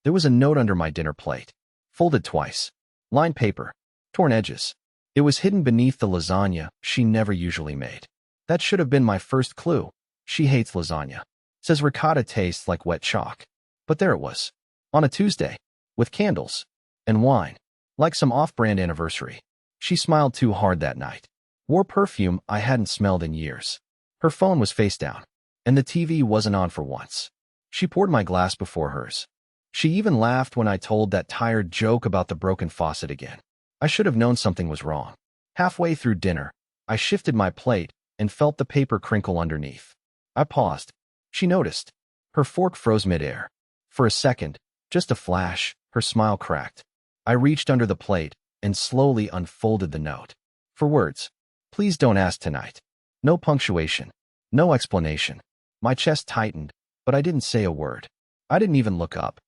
There was a note under my dinner plate, folded twice, lined paper, torn edges. It was hidden beneath the lasagna she never usually made. That should have been my first clue. She hates lasagna. Says ricotta tastes like wet chalk. But there it was. On a Tuesday. With candles. And wine. Like some off-brand anniversary. She smiled too hard that night. Wore perfume I hadn't smelled in years. Her phone was face down. And the TV wasn't on for once. She poured my glass before hers. She even laughed when I told that tired joke about the broken faucet again. I should have known something was wrong. Halfway through dinner, I shifted my plate and felt the paper crinkle underneath. I paused. She noticed. Her fork froze midair. For a second, just a flash, her smile cracked. I reached under the plate and slowly unfolded the note. For words. Please don't ask tonight. No punctuation. No explanation. My chest tightened, but I didn't say a word. I didn't even look up.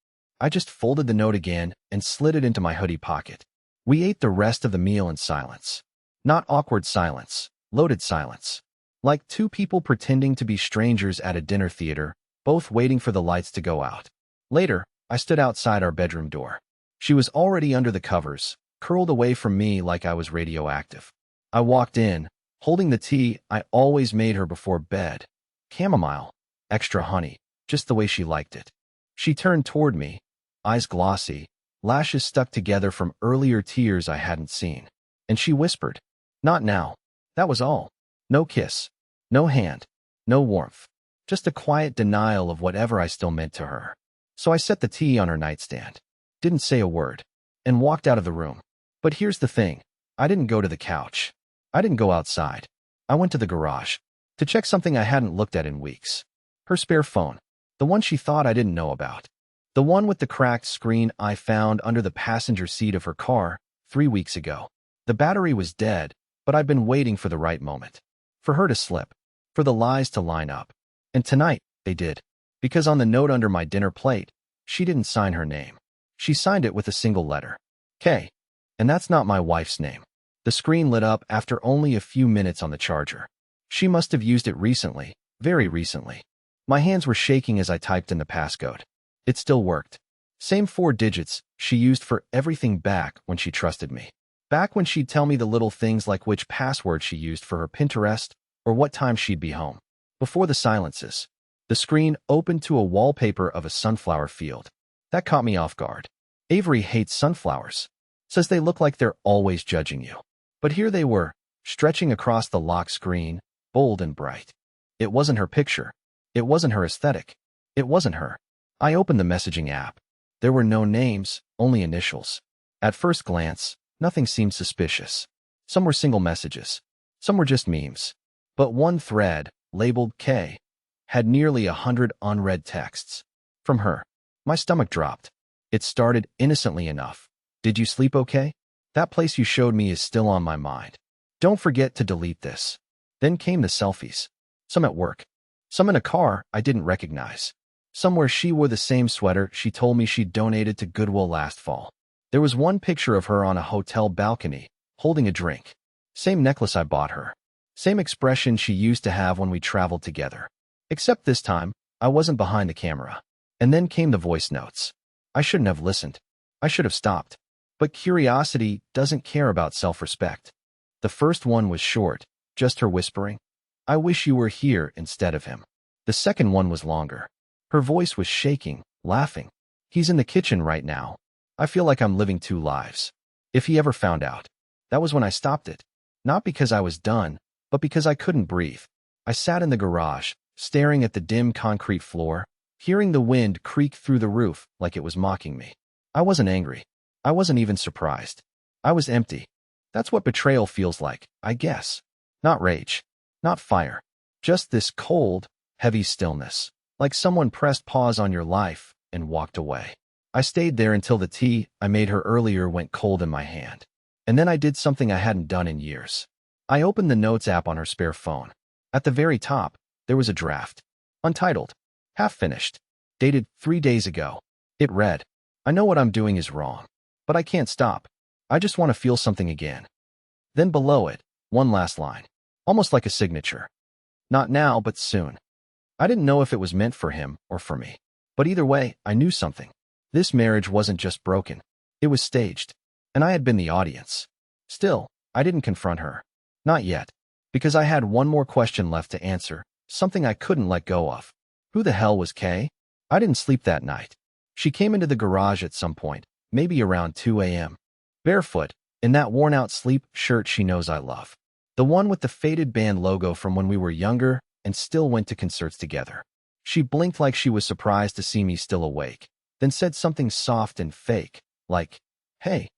I just folded the note again and slid it into my hoodie pocket. We ate the rest of the meal in silence. Not awkward silence, loaded silence. Like two people pretending to be strangers at a dinner theater, both waiting for the lights to go out. Later, I stood outside our bedroom door. She was already under the covers, curled away from me like I was radioactive. I walked in, holding the tea I always made her before bed. Chamomile, extra honey, just the way she liked it. She turned toward me, eyes glossy, lashes stuck together from earlier tears I hadn't seen. And she whispered, "Not now." That was all. No kiss. No hand. No warmth. Just a quiet denial of whatever I still meant to her. So I set the tea on her nightstand. Didn't say a word. And walked out of the room. But here's the thing. I didn't go to the couch. I didn't go outside. I went to the garage. To check something I hadn't looked at in weeks. Her spare phone. The one she thought I didn't know about. The one with the cracked screen I found under the passenger seat of her car 3 weeks ago. The battery was dead, but I'd been waiting for the right moment. For her to slip. For the lies to line up. And tonight, they did. Because on the note under my dinner plate, she didn't sign her name. She signed it with a single letter. K. And that's not my wife's name. The screen lit up after only a few minutes on the charger. She must have used it recently, very recently. My hands were shaking as I typed in the passcode. It still worked. Same 4 digits she used for everything back when she trusted me. Back when she'd tell me the little things like which password she used for her Pinterest or what time she'd be home. Before the silences, the screen opened to a wallpaper of a sunflower field. That caught me off guard. Avery hates sunflowers. Says they look like they're always judging you. But here they were, stretching across the lock screen, bold and bright. It wasn't her picture. It wasn't her aesthetic. It wasn't her. I opened the messaging app. There were no names, only initials. At first glance, nothing seemed suspicious. Some were single messages. Some were just memes. But one thread, labeled K, had nearly 100 unread texts. From her. My stomach dropped. It started innocently enough. Did you sleep okay? That place you showed me is still on my mind. Don't forget to delete this. Then came the selfies. Some at work. Some in a car I didn't recognize. Some where she wore the same sweater she told me she'd donated to Goodwill last fall. There was one picture of her on a hotel balcony, holding a drink. Same necklace I bought her. Same expression she used to have when we traveled together. Except this time, I wasn't behind the camera. And then came the voice notes. I shouldn't have listened. I should have stopped. But curiosity doesn't care about self-respect. The first one was short, just her whispering, "I wish you were here instead of him." The second one was longer. Her voice was shaking, laughing. "He's in the kitchen right now. I feel like I'm living 2 lives. If he ever found out." That was when I stopped it. Not because I was done, but because I couldn't breathe. I sat in the garage, staring at the dim concrete floor, hearing the wind creak through the roof like it was mocking me. I wasn't angry. I wasn't even surprised. I was empty. That's what betrayal feels like, I guess. Not rage. Not fire. Just this cold, heavy stillness. Like someone pressed pause on your life and walked away. I stayed there until the tea I made her earlier went cold in my hand. And then I did something I hadn't done in years. I opened the Notes app on her spare phone. At the very top, there was a draft. Untitled. Half finished. Dated 3 days ago. It read, "I know what I'm doing is wrong. But I can't stop. I just want to feel something again." Then below it, one last line. Almost like a signature. "Not now, but soon." I didn't know if it was meant for him or for me. But either way, I knew something. This marriage wasn't just broken. It was staged. And I had been the audience. Still, I didn't confront her. Not yet. Because I had one more question left to answer, something I couldn't let go of. Who the hell was Kay? I didn't sleep that night. She came into the garage at some point, maybe around 2 a.m. Barefoot, in that worn-out sleep shirt she knows I love. The one with the faded band logo from when we were younger and still went to concerts together. She blinked like she was surprised to see me still awake, then said something soft and fake, like, "Hey,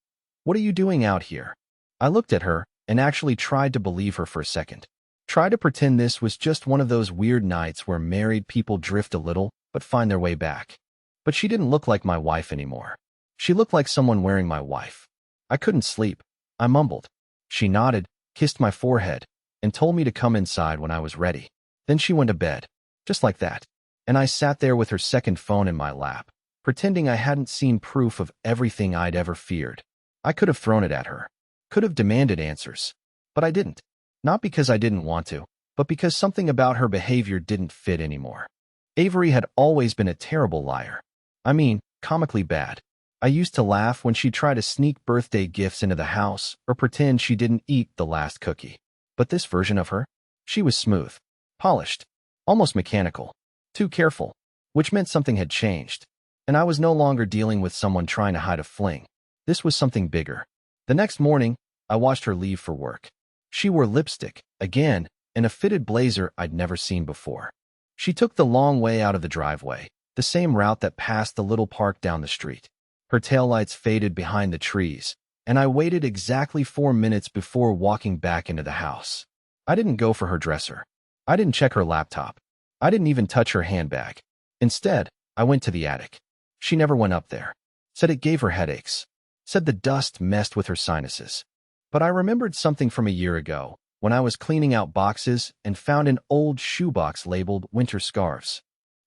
what are you doing out here?" I looked at her and actually tried to believe her for a second. Tried to pretend this was just one of those weird nights where married people drift a little but find their way back. But she didn't look like my wife anymore. She looked like someone wearing my wife. I couldn't sleep. I mumbled. She nodded, kissed my forehead, and told me to come inside when I was ready. Then she went to bed, just like that. And I sat there with her second phone in my lap, pretending I hadn't seen proof of everything I'd ever feared. I could have thrown it at her. Could have demanded answers. But I didn't. Not because I didn't want to, but because something about her behavior didn't fit anymore. Avery had always been a terrible liar. I mean, comically bad. I used to laugh when she'd try to sneak birthday gifts into the house or pretend she didn't eat the last cookie. But this version of her? She was smooth, polished, almost mechanical, too careful, which meant something had changed. And I was no longer dealing with someone trying to hide a fling. This was something bigger. The next morning, I watched her leave for work. She wore lipstick, again, and a fitted blazer I'd never seen before. She took the long way out of the driveway, the same route that passed the little park down the street. Her taillights faded behind the trees, and I waited exactly 4 minutes before walking back into the house. I didn't go for her dresser. I didn't check her laptop. I didn't even touch her handbag. Instead, I went to the attic. She never went up there. Said it gave her headaches. Said the dust messed with her sinuses. But I remembered something from a year ago, when I was cleaning out boxes and found an old shoebox labeled winter scarves.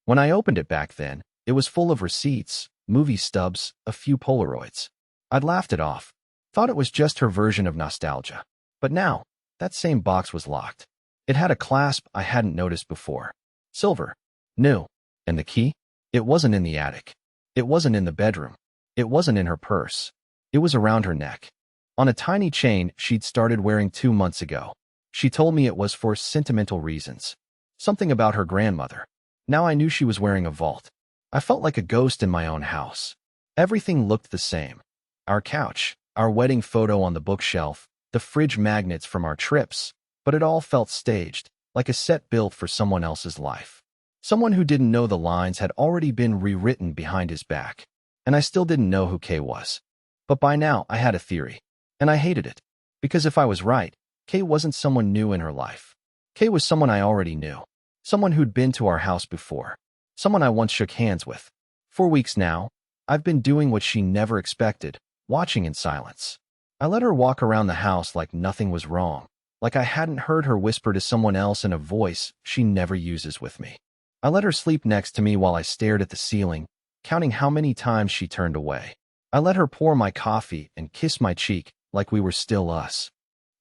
When I opened it back then, it was full of receipts, movie stubs, a few Polaroids. I'd laughed it off. Thought it was just her version of nostalgia. But now, that same box was locked. It had a clasp I hadn't noticed before. Silver. New. And the key? It wasn't in the attic. It wasn't in the bedroom. It wasn't in her purse. It was around her neck. On a tiny chain she'd started wearing 2 months ago. She told me it was for sentimental reasons. Something about her grandmother. Now I knew she was wearing a vault. I felt like a ghost in my own house. Everything looked the same. Our couch, our wedding photo on the bookshelf, the fridge magnets from our trips, but it all felt staged, like a set built for someone else's life. Someone who didn't know the lines had already been rewritten behind his back. And I still didn't know who Kay was. But by now I had a theory. And I hated it. Because if I was right, Kay wasn't someone new in her life. Kay was someone I already knew. Someone who'd been to our house before. Someone I once shook hands with. 4 weeks now, I've been doing what she never expected, watching in silence. I let her walk around the house like nothing was wrong, like I hadn't heard her whisper to someone else in a voice she never uses with me. I let her sleep next to me while I stared at the ceiling, counting how many times she turned away. I let her pour my coffee and kiss my cheek like we were still us.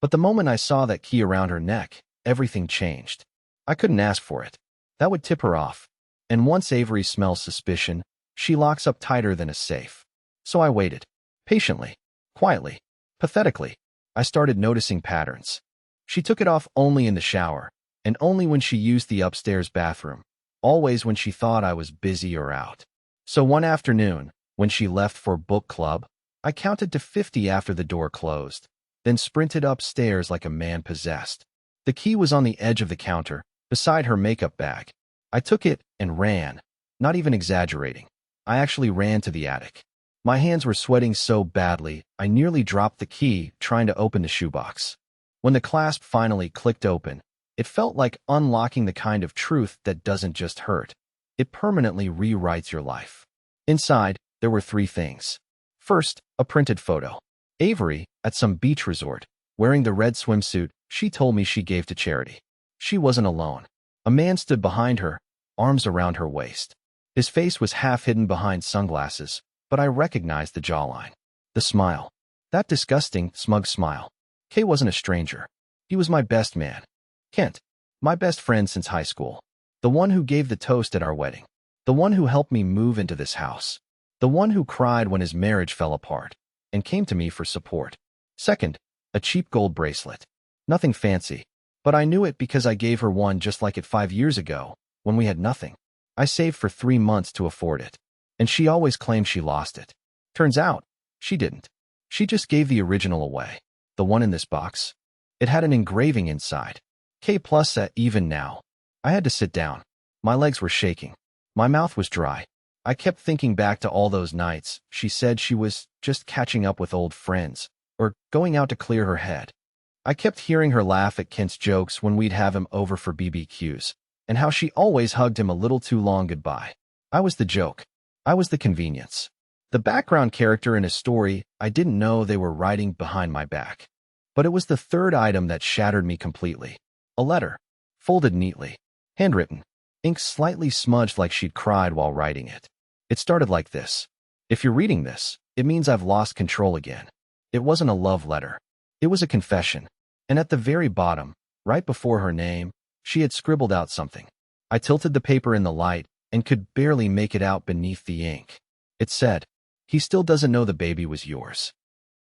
But the moment I saw that key around her neck, everything changed. I couldn't ask for it. That would tip her off. And once Avery smells suspicion, she locks up tighter than a safe. So I waited. Patiently. Quietly. Pathetically. I started noticing patterns. She took it off only in the shower, and only when she used the upstairs bathroom. Always when she thought I was busy or out. So one afternoon, when she left for book club, I counted to 50 after the door closed, then sprinted upstairs like a man possessed. The key was on the edge of the counter, beside her makeup bag. I took it and ran, not even exaggerating. I actually ran to the attic. My hands were sweating so badly, I nearly dropped the key trying to open the shoebox. When the clasp finally clicked open, it felt like unlocking the kind of truth that doesn't just hurt. It permanently rewrites your life. Inside, there were 3 things. First, a printed photo. Avery, at some beach resort, wearing the red swimsuit she told me she gave to charity. She wasn't alone. A man stood behind her, arms around her waist. His face was half hidden behind sunglasses, but I recognized the jawline. The smile. That disgusting, smug smile. Kay wasn't a stranger. He was my best man. Kent. My best friend since high school. The one who gave the toast at our wedding. The one who helped me move into this house. The one who cried when his marriage fell apart and came to me for support. Second, a cheap gold bracelet. Nothing fancy, but I knew it because I gave her one just like it 5 years ago when we had nothing. I saved for 3 months to afford it, and she always claimed she lost it. Turns out, she didn't. She just gave the original away. The one in this box. It had an engraving inside. K plus at even now. I had to sit down. My legs were shaking. My mouth was dry. I kept thinking back to all those nights. She said she was just catching up with old friends or going out to clear her head. I kept hearing her laugh at Kent's jokes when we'd have him over for BBQs, and how she always hugged him a little too long goodbye. I was the joke. I was the convenience. The background character in a story I didn't know they were writing behind my back. But it was the third item that shattered me completely. A letter, folded neatly, handwritten, ink slightly smudged like she'd cried while writing it. It started like this. If you're reading this, it means I've lost control again. It wasn't a love letter. It was a confession. And at the very bottom, right before her name, she had scribbled out something. I tilted the paper in the light and could barely make it out beneath the ink. It said, "He still doesn't know the baby was yours."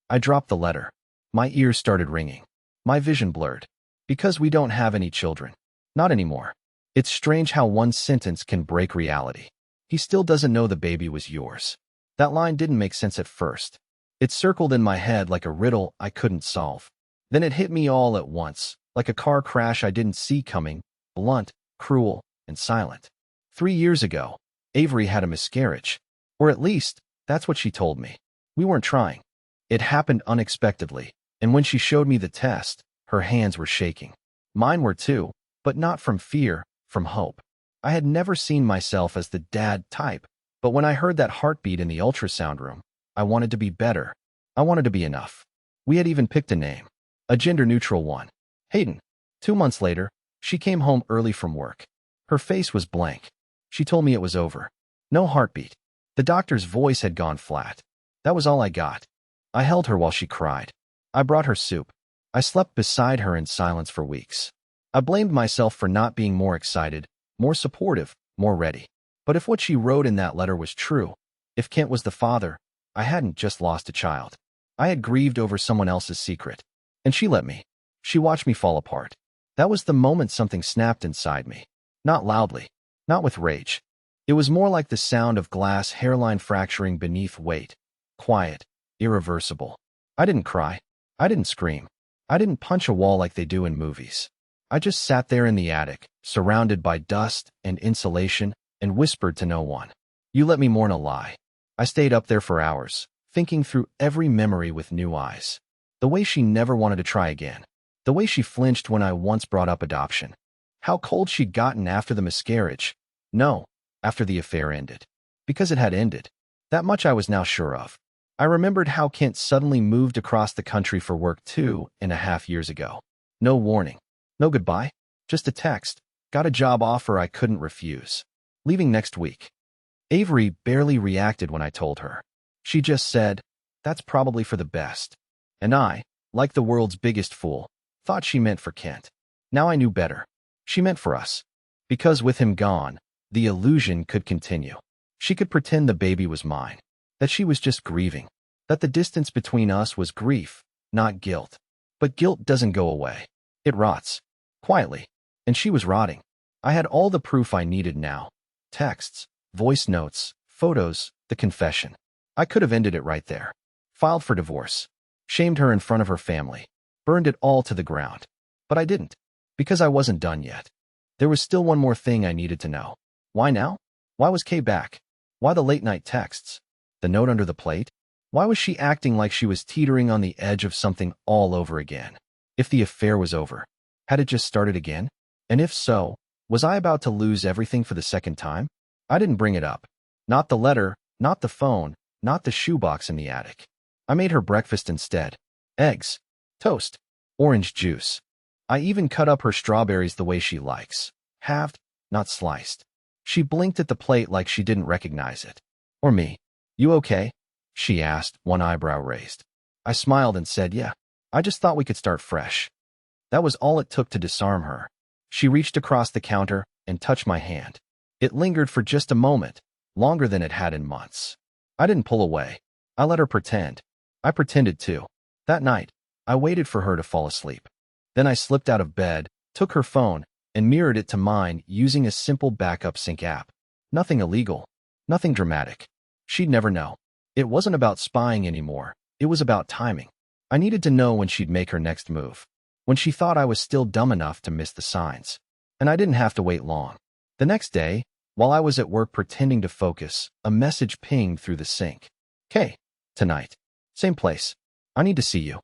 I dropped the letter. My ears started ringing. My vision blurred. Because we don't have any children. Not anymore. It's strange how one sentence can break reality. He still doesn't know the baby was yours. That line didn't make sense at first. It circled in my head like a riddle I couldn't solve. Then it hit me all at once, like a car crash I didn't see coming, blunt, cruel, and silent. 3 years ago, Avery had a miscarriage. Or at least, that's what she told me. We weren't trying. It happened unexpectedly, and when she showed me the test, her hands were shaking. Mine were too, but not from fear, from hope. I had never seen myself as the dad type, but when I heard that heartbeat in the ultrasound room, I wanted to be better. I wanted to be enough. We had even picked a name. A gender-neutral one. Hayden. 2 months later, she came home early from work. Her face was blank. She told me it was over. No heartbeat. The doctor's voice had gone flat. That was all I got. I held her while she cried. I brought her soup. I slept beside her in silence for weeks. I blamed myself for not being more excited, more supportive, more ready. But if what she wrote in that letter was true, if Kent was the father, I hadn't just lost a child. I had grieved over someone else's secret. And she let me. She watched me fall apart. That was the moment something snapped inside me. Not loudly. Not with rage. It was more like the sound of glass hairline fracturing beneath weight. Quiet. Irreversible. I didn't cry. I didn't scream. I didn't punch a wall like they do in movies. I just sat there in the attic, surrounded by dust and insulation, and whispered to no one. You let me mourn a lie. I stayed up there for hours, thinking through every memory with new eyes. The way she never wanted to try again. The way she flinched when I once brought up adoption. How cold she'd gotten after the miscarriage. No, after the affair ended. Because it had ended. That much I was now sure of. I remembered how Kent suddenly moved across the country for work 2.5 years ago. No warning. No goodbye. Just a text. Got a job offer I couldn't refuse. Leaving next week. Avery barely reacted when I told her. She just said, "That's probably for the best." And I, like the world's biggest fool, thought she meant for Kent. Now I knew better. She meant for us. Because with him gone, the illusion could continue. She could pretend the baby was mine. That she was just grieving. That the distance between us was grief, not guilt. But guilt doesn't go away. It rots. Quietly. And she was rotting. I had all the proof I needed now. Texts, voice notes, photos, the confession. I could have ended it right there. Filed for divorce. Shamed her in front of her family. Burned it all to the ground. But I didn't. Because I wasn't done yet. There was still one more thing I needed to know. Why now? Why was Kay back? Why the late-night texts? The note under the plate? Why was she acting like she was teetering on the edge of something all over again? If the affair was over, had it just started again? And if so, was I about to lose everything for the second time? I didn't bring it up. Not the letter, not the phone, not the shoebox in the attic. I made her breakfast instead. Eggs, toast, orange juice. I even cut up her strawberries the way she likes. Halved, not sliced. She blinked at the plate like she didn't recognize it. Or me. You okay? She asked, one eyebrow raised. I smiled and said, yeah. I just thought we could start fresh. That was all it took to disarm her. She reached across the counter and touched my hand. It lingered for just a moment, longer than it had in months. I didn't pull away. I let her pretend. I pretended too. That night, I waited for her to fall asleep. Then I slipped out of bed, took her phone, and mirrored it to mine using a simple backup sync app. Nothing illegal. Nothing dramatic. She'd never know. It wasn't about spying anymore. It was about timing. I needed to know when she'd make her next move. When she thought I was still dumb enough to miss the signs. And I didn't have to wait long. The next day, while I was at work pretending to focus, a message pinged through the sync. "Hey, tonight. Same place. I need to see you."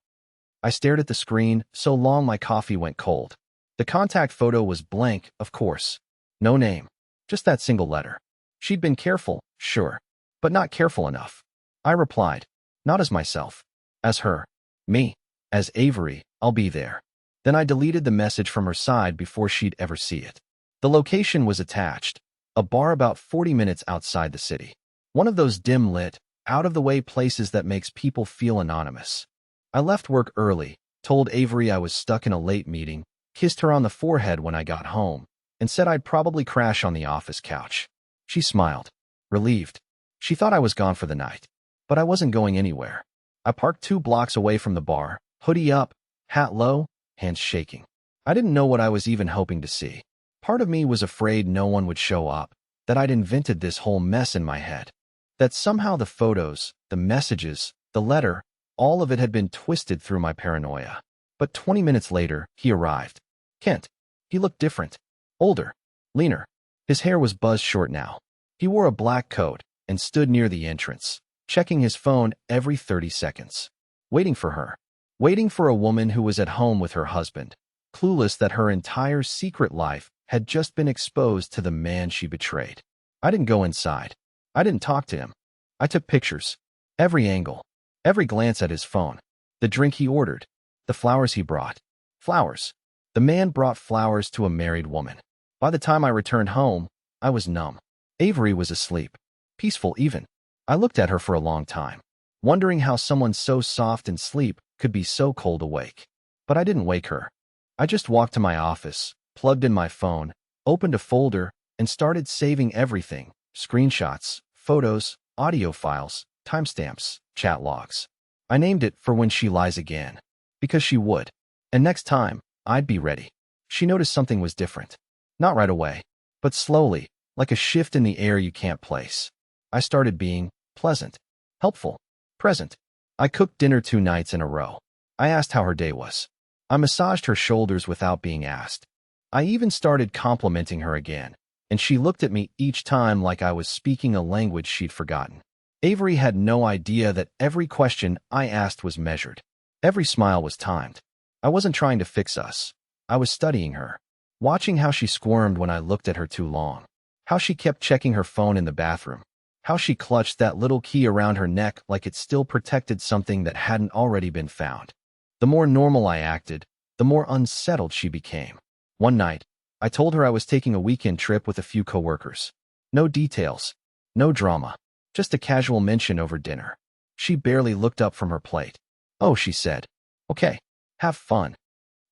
I stared at the screen so long my coffee went cold. The contact photo was blank, of course. No name. Just that single letter. She'd been careful, sure, but not careful enough. I replied, not as myself, as her. Me. As Avery, I'll be there. Then I deleted the message from her side before she'd ever see it. The location was attached. A bar about 40 minutes outside the city. One of those dim-lit, out-of-the-way places that makes people feel anonymous. I left work early, told Avery I was stuck in a late meeting, kissed her on the forehead when I got home, and said I'd probably crash on the office couch. She smiled, relieved. She thought I was gone for the night. But I wasn't going anywhere. I parked 2 blocks away from the bar, hoodie up, hat low, hands shaking. I didn't know what I was even hoping to see. Part of me was afraid no one would show up, that I'd invented this whole mess in my head. That somehow the photos, the messages, the letter, all of it had been twisted through my paranoia. But 20 minutes later, he arrived. Kent. He looked different. Older. Leaner. His hair was buzzed short now. He wore a black coat and stood near the entrance, checking his phone every 30 seconds. Waiting for her. Waiting for a woman who was at home with her husband, clueless that her entire secret life had just been exposed to the man she betrayed. I didn't go inside. I didn't talk to him. I took pictures. Every angle. Every glance at his phone. The drink he ordered. The flowers he brought. Flowers. The man brought flowers to a married woman. By the time I returned home, I was numb. Avery was asleep. Peaceful even. I looked at her for a long time, wondering how someone so soft in sleep could be so cold awake. But I didn't wake her. I just walked to my office, plugged in my phone, opened a folder, and started saving everything. Screenshots, photos, audio files, timestamps, chat logs. I named it for when she lies again. Because she would. And next time, I'd be ready. She noticed something was different. Not right away, but slowly, like a shift in the air you can't place. I started being pleasant, helpful, present. I cooked dinner 2 nights in a row. I asked how her day was. I massaged her shoulders without being asked. I even started complimenting her again, and she looked at me each time like I was speaking a language she'd forgotten. Avery had no idea that every question I asked was measured. Every smile was timed. I wasn't trying to fix us. I was studying her, watching how she squirmed when I looked at her too long, how she kept checking her phone in the bathroom, how she clutched that little key around her neck like it still protected something that hadn't already been found. The more normal I acted, the more unsettled she became. One night, I told her I was taking a weekend trip with a few coworkers. No details, no drama, just a casual mention over dinner. She barely looked up from her plate. "Oh," she said. "Okay, have fun."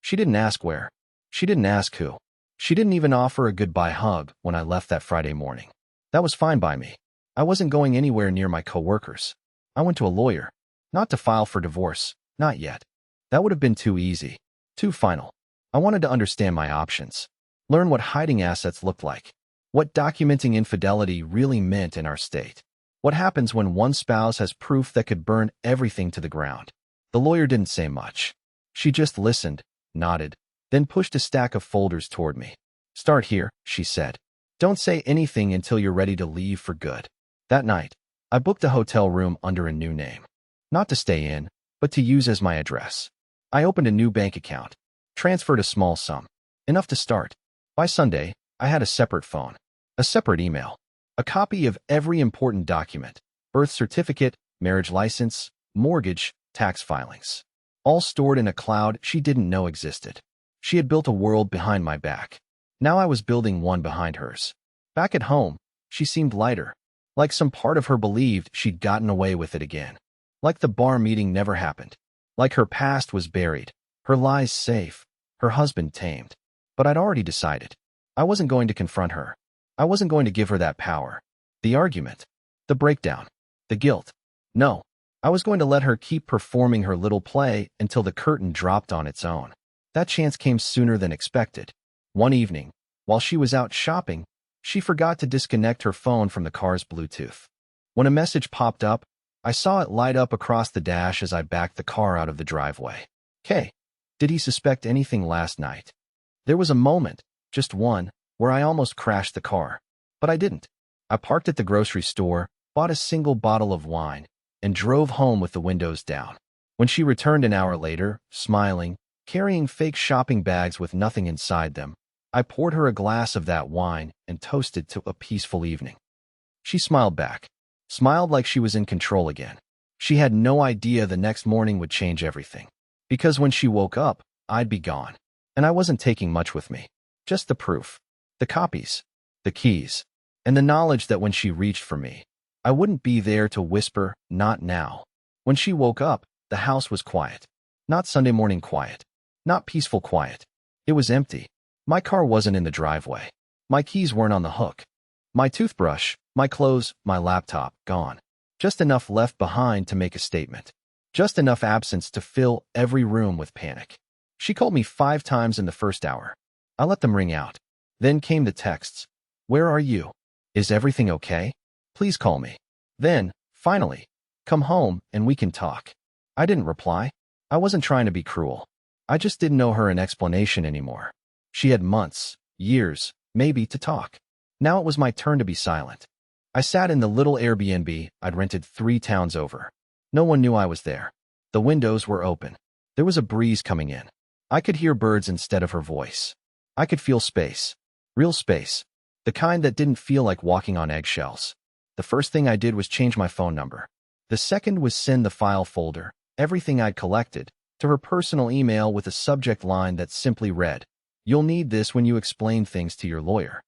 She didn't ask where. She didn't ask who. She didn't even offer a goodbye hug when I left that Friday morning. That was fine by me. I wasn't going anywhere near my coworkers. I went to a lawyer. Not to file for divorce, not yet. That would have been too easy, too final. I wanted to understand my options. Learn what hiding assets looked like. What documenting infidelity really meant in our state. What happens when one spouse has proof that could burn everything to the ground. The lawyer didn't say much. She just listened, nodded, then pushed a stack of folders toward me. "Start here," she said. "Don't say anything until you're ready to leave for good." That night, I booked a hotel room under a new name. Not to stay in, but to use as my address. I opened a new bank account, transferred a small sum, enough to start. By Sunday, I had a separate phone, a separate email, a copy of every important document, birth certificate, marriage license, mortgage, tax filings, all stored in a cloud she didn't know existed. She had built a world behind my back. Now I was building one behind hers. Back at home, she seemed lighter, like some part of her believed she'd gotten away with it again. Like the bar meeting never happened. Like her past was buried, her lies safe, her husband tamed. But I'd already decided. I wasn't going to confront her. I wasn't going to give her that power. The argument. The breakdown. The guilt. No. I was going to let her keep performing her little play until the curtain dropped on its own. That chance came sooner than expected. One evening, while she was out shopping, she forgot to disconnect her phone from the car's Bluetooth. When a message popped up, I saw it light up across the dash as I backed the car out of the driveway. K. Did he suspect anything last night? There was a moment, just one, where I almost crashed the car. But I didn't. I parked at the grocery store, bought a single bottle of wine, and drove home with the windows down. When she returned an hour later, smiling, carrying fake shopping bags with nothing inside them, I poured her a glass of that wine and toasted to a peaceful evening. She smiled back. Smiled like she was in control again. She had no idea the next morning would change everything. Because when she woke up, I'd be gone. And I wasn't taking much with me. Just the proof. The copies. The keys. And the knowledge that when she reached for me, I wouldn't be there to whisper, "Not now." When she woke up, the house was quiet. Not Sunday morning quiet. Not peaceful quiet. It was empty. My car wasn't in the driveway. My keys weren't on the hook. My toothbrush, my clothes, my laptop, gone. Just enough left behind to make a statement. Just enough absence to fill every room with panic. She called me 5 times in the first hour. I let them ring out. Then came the texts. "Where are you? Is everything okay? Please call me." Then, finally, "Come home and we can talk." I didn't reply. I wasn't trying to be cruel. I just didn't owe her an explanation anymore. She had months, years, maybe, to talk. Now it was my turn to be silent. I sat in the little Airbnb I'd rented 3 towns over. No one knew I was there. The windows were open. There was a breeze coming in. I could hear birds instead of her voice. I could feel space. Real space. The kind that didn't feel like walking on eggshells. The first thing I did was change my phone number. The second was send the file folder, everything I'd collected, to her personal email with a subject line that simply read, "You'll need this when you explain things to your lawyer."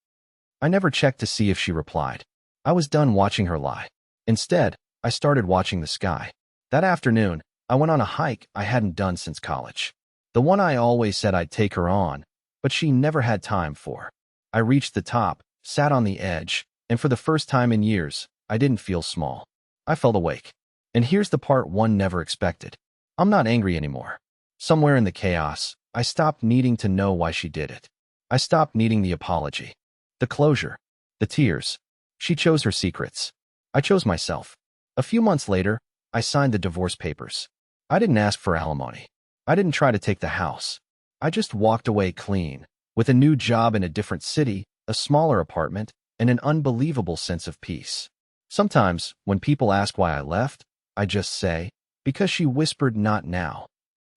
I never checked to see if she replied. I was done watching her lie. Instead, I started watching the sky. That afternoon, I went on a hike I hadn't done since college. The one I always said I'd take her on, but she never had time for. I reached the top, sat on the edge, and for the first time in years, I didn't feel small. I felt awake. And here's the part one never expected. I'm not angry anymore. Somewhere in the chaos, I stopped needing to know why she did it. I stopped needing the apology. The closure. The tears. She chose her secrets. I chose myself. A few months later, I signed the divorce papers. I didn't ask for alimony. I didn't try to take the house. I just walked away clean, with a new job in a different city, a smaller apartment, and an unbelievable sense of peace. Sometimes, when people ask why I left, I just say, because she whispered not now.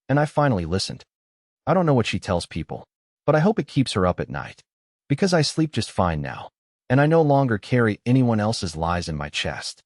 And I finally listened. I don't know what she tells people, but I hope it keeps her up at night. Because I sleep just fine now, and I no longer carry anyone else's lies in my chest.